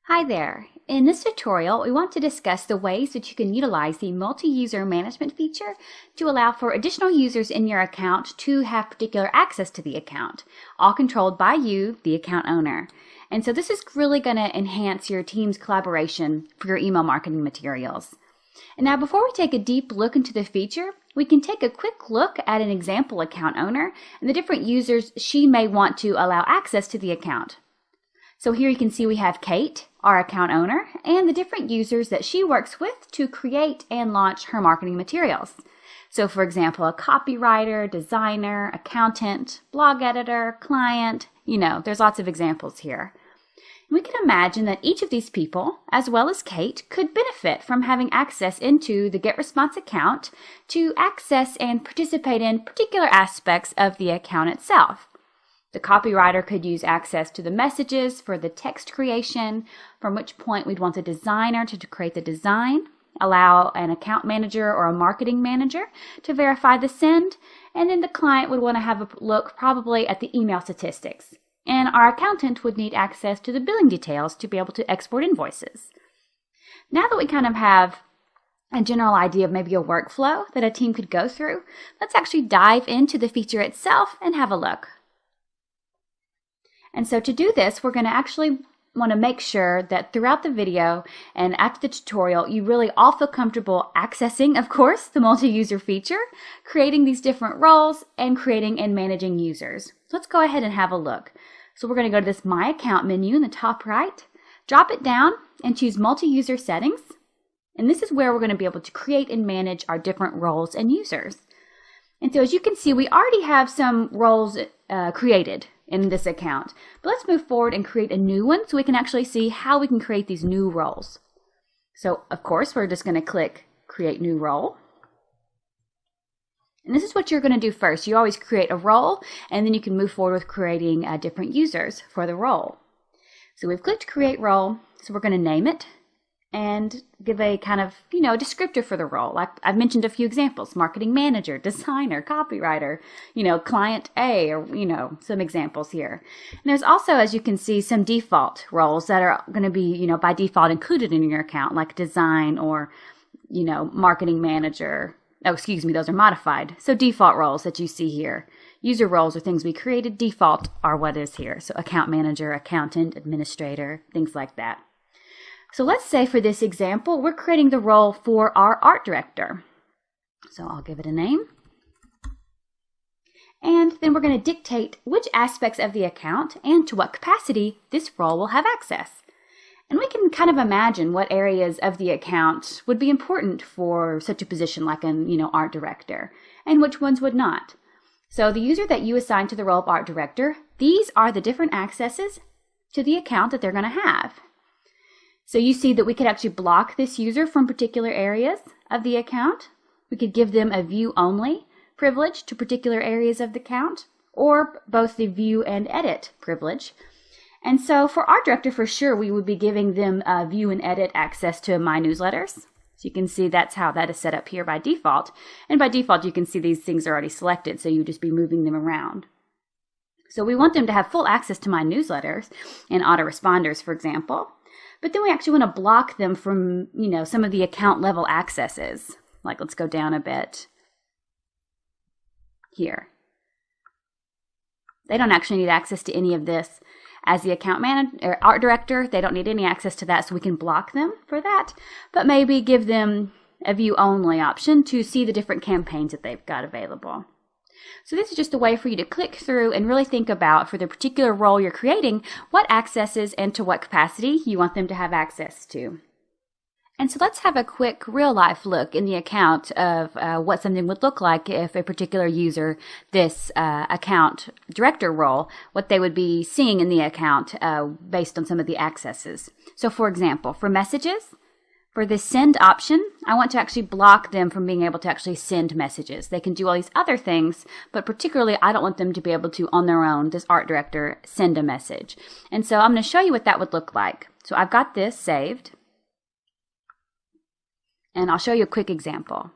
Hi there. In this tutorial, we want to discuss the ways that you can utilize the multi-user management feature to allow for additional users in your account to have particular access to the account, all controlled by you, the account owner. And so this is really going to enhance your team's collaboration for your email marketing materials. And now before we take a deep look into the feature, we can take a quick look at an example account owner and the different users she may want to allow access to the account. So here you can see we have Kate, our account owner, and the different users that she works with to create and launch her marketing materials. So for example, a copywriter, designer, accountant, blog editor, client, there's lots of examples here. We can imagine that each of these people, as well as Kate, could benefit from having access into the GetResponse account to access and participate in particular aspects of the account itself. The copywriter could use access to the messages for the text creation, from which point we'd want the designer to create the design, allow an account manager or a marketing manager to verify the send, and then the client would want to have a look probably at the email statistics. And our accountant would need access to the billing details to be able to export invoices. Now that we kind of have a general idea of maybe a workflow that a team could go through, let's actually dive into the feature itself and have a look. And so to do this, we're going to actually want to make sure that throughout the video and after the tutorial, you really all feel comfortable accessing, of course, the multi-user feature, creating these different roles, and creating and managing users. So let's go ahead and have a look. So we're going to go to this My Account menu in the top right, drop it down, and choose Multi-User Settings. And this is where we're going to be able to create and manage our different roles and users. And so as you can see, we already have some roles created in this account. But let's move forward and create a new one so we can actually see how we can create these new roles. So of course, we're just going to click Create New Role. And this is what you're going to do first. You always create a role, and then you can move forward with creating different users for the role. So we've clicked Create Role, so we're going to name it and give a kind of, descriptor for the role. Like I've mentioned a few examples: marketing manager, designer, copywriter, client A, or, some examples here. And there's also, as you can see, some default roles that are going to be, by default included in your account, like design or, marketing manager. Oh, excuse me, those are modified. So default roles that you see here. User roles are things we created. Default are what is here. So account manager, accountant, administrator, things like that. So let's say for this example, we're creating the role for our art director. So I'll give it a name. And then we're going to dictate which aspects of the account and to what capacity this role will have access. And we can kind of imagine what areas of the account would be important for such a position like an, art director, and which ones would not. So the user that you assign to the role of art director, these are the different accesses to the account that they're going to have. So you see that we could actually block this user from particular areas of the account. We could give them a view only privilege to particular areas of the account, or both the view and edit privilege. And so for art director, for sure, we would be giving them view and edit access to my newsletters. So you can see that's how that is set up here by default. And by default, you can see these things are already selected, so you just be moving them around. So we want them to have full access to my newsletters and autoresponders, for example. But then we actually want to block them from, some of the account level accesses. Like, let's go down a bit here. They don't actually need access to any of this. As the account manager or art director, they don't need any access to that, so we can block them for that. But maybe give them a view only option to see the different campaigns that they've got available. So this is just a way for you to click through and really think about, for the particular role you're creating, what accesses and to what capacity you want them to have access to. And so let's have a quick real-life look in the account of what something would look like if a particular user, this account director role, what they would be seeing in the account based on some of the accesses. So for example, for messages, for the send option, I want to actually block them from being able to actually send messages. They can do all these other things, but particularly I don't want them to be able to, on their own, this art director, send a message. And so I'm going to show you what that would look like. So I've got this saved, and I'll show you a quick example.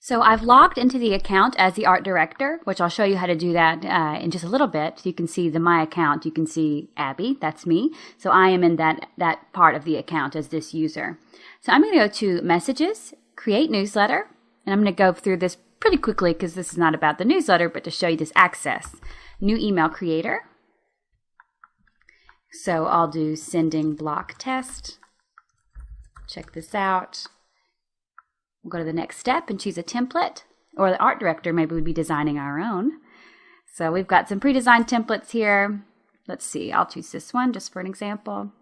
So I've logged into the account as the art director, which I'll show you how to do that in just a little bit. You can see my account. You can see Abby, that's me. So I am in that part of the account as this user. So I'm going to go to Messages, Create Newsletter, and I'm going to go through this pretty quickly because this is not about the newsletter, but to show you this access. New email creator. So I'll do Sending Block Test. Check this out. We'll go to the next step and choose a template, or the art director maybe would be designing our own. So we've got some pre-designed templates here. Let's see, I'll choose this one just for an example.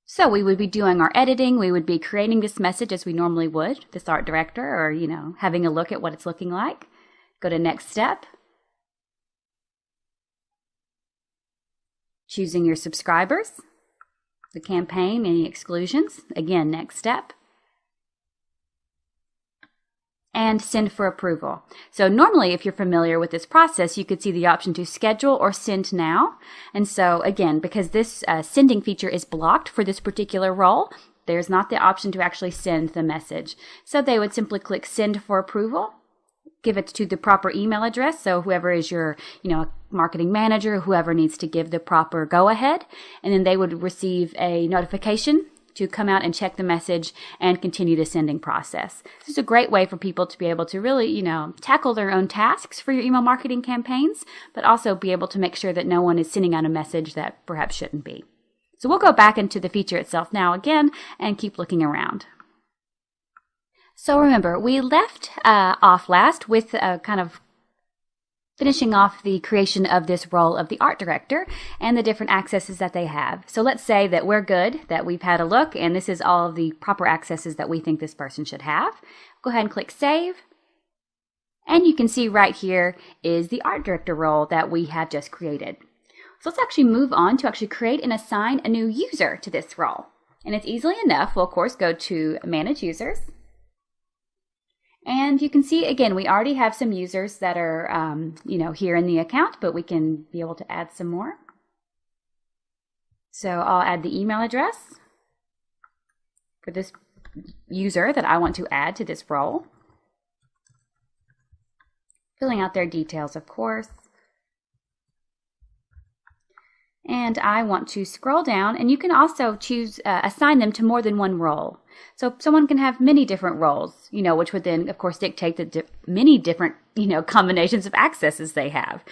So we would be doing our editing. We would be creating this message as we normally would, this art director, or, having a look at what it's looking like. Go to next step. Choosing your subscribers. The campaign, any exclusions. Again, next step. And send for approval. So normally, if you're familiar with this process, you could see the option to schedule or send now. And so again, because this sending feature is blocked for this particular role, there's not the option to actually send the message. So they would simply click send for approval. Give it to the proper email address. So whoever is your, marketing manager, whoever needs to give the proper go-ahead, and then they would receive a notification to come out and check the message and continue the sending process. This is a great way for people to be able to really, tackle their own tasks for your email marketing campaigns, but also be able to make sure that no one is sending out a message that perhaps shouldn't be. So we'll go back into the feature itself now again and keep looking around. So remember, we left off last with kind of finishing off the creation of this role of the art director and the different accesses that they have. So let's say that we're good, that we've had a look, and this is all of the proper accesses that we think this person should have. Go ahead and click Save. And you can see right here is the art director role that we have just created. So let's actually move on to actually create and assign a new user to this role. And it's easily enough. We'll, of course, go to Manage Users. And you can see, again, we already have some users that are, here in the account, but we can be able to add some more. So I'll add the email address for this user that I want to add to this role. Filling out their details, of course. And I want to scroll down, and you can also choose, assign them to more than one role. So someone can have many different roles, which would then, of course, dictate the many different, combinations of accesses they have.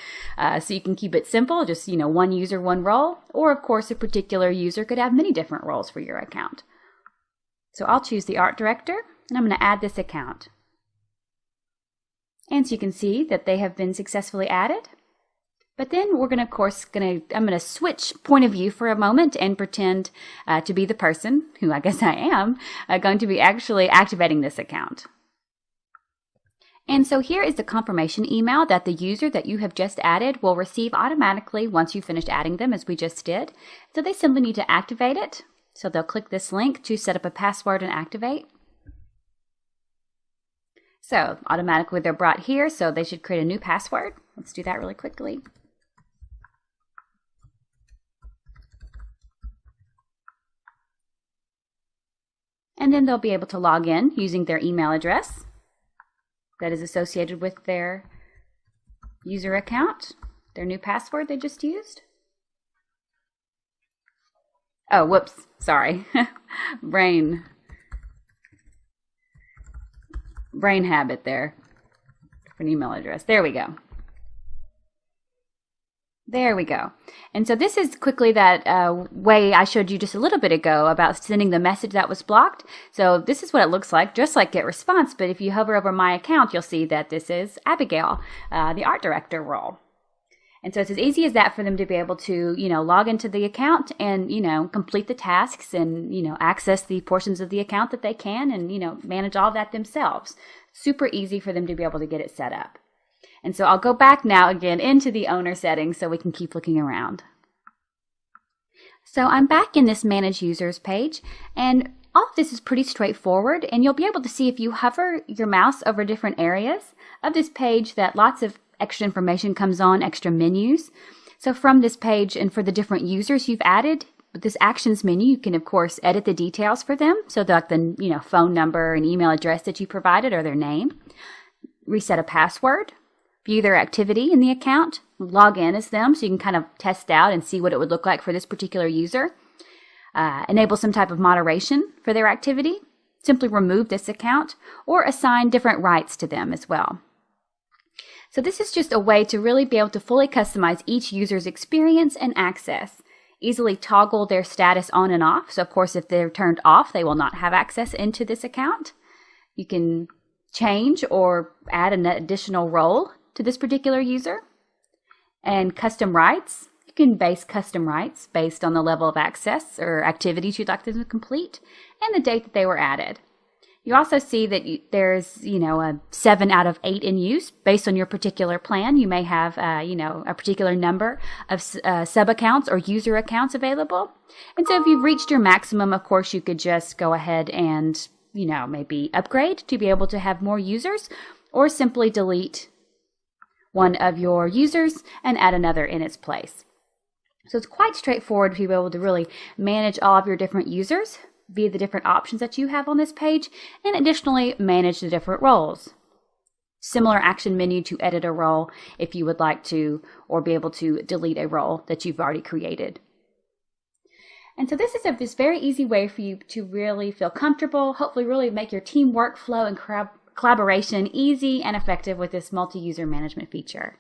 So you can keep it simple, just, one user, one role, or of course, a particular user could have many different roles for your account. So I'll choose the art director, and I'm going to add this account. And so you can see that they have been successfully added. But then we're going to, of course, I'm going to switch point of view for a moment and pretend to be the person, who I guess I am, going to be actually activating this account. And so here is the confirmation email that the user that you have just added will receive automatically once you finished adding them, as we just did. So they simply need to activate it. So they'll click this link to set up a password and activate. So automatically they're brought here, so they should create a new password. Let's do that really quickly. And then they'll be able to log in using their email address that is associated with their user account, their new password they just used. Oh, whoops, sorry. brain habit there for an email address. There we go. There we go. And so this is quickly that way I showed you just a little bit ago about sending the message that was blocked. So this is what it looks like, just like GetResponse, but if you hover over my account, you'll see that this is Abigail, the art director role. And so it's as easy as that for them to be able to, log into the account and, complete the tasks and, access the portions of the account that they can and, manage all of that themselves. Super easy for them to be able to get it set up. And so I'll go back now again into the owner settings so we can keep looking around. So I'm back in this Manage Users page, and all of this is pretty straightforward, and you'll be able to see if you hover your mouse over different areas of this page that lots of extra information comes on, extra menus. So from this page and for the different users you've added, With this actions menu, you can, of course, edit the details for them. So like the phone number and email address that you provided or their name. Reset a password. View their activity in the account. Log in as them so you can kind of test out and see what it would look like for this particular user. Enable some type of moderation for their activity. Simply remove this account or assign different rights to them as well. So this is just a way to really be able to fully customize each user's experience and access. Easily toggle their status on and off. So of course, if they're turned off, they will not have access into this account. You can change or add an additional role to this particular user. And custom rights. You can base custom rights based on the level of access or activities you'd like them to complete and the date that they were added. You also see that there's, a 7 out of 8 in use based on your particular plan. You may have, a particular number of sub-accounts or user accounts available. And so if you've reached your maximum, of course, you could just go ahead and, maybe upgrade to be able to have more users or simply delete one of your users and add another in its place. So it's quite straightforward to be able to really manage all of your different users via the different options that you have on this page, and additionally manage the different roles. Similar action menu to edit a role if you would like to, or be able to delete a role that you've already created. And so this is this very easy way for you to really feel comfortable, hopefully really make your team workflow and collaboration easy and effective with this multi-user management feature.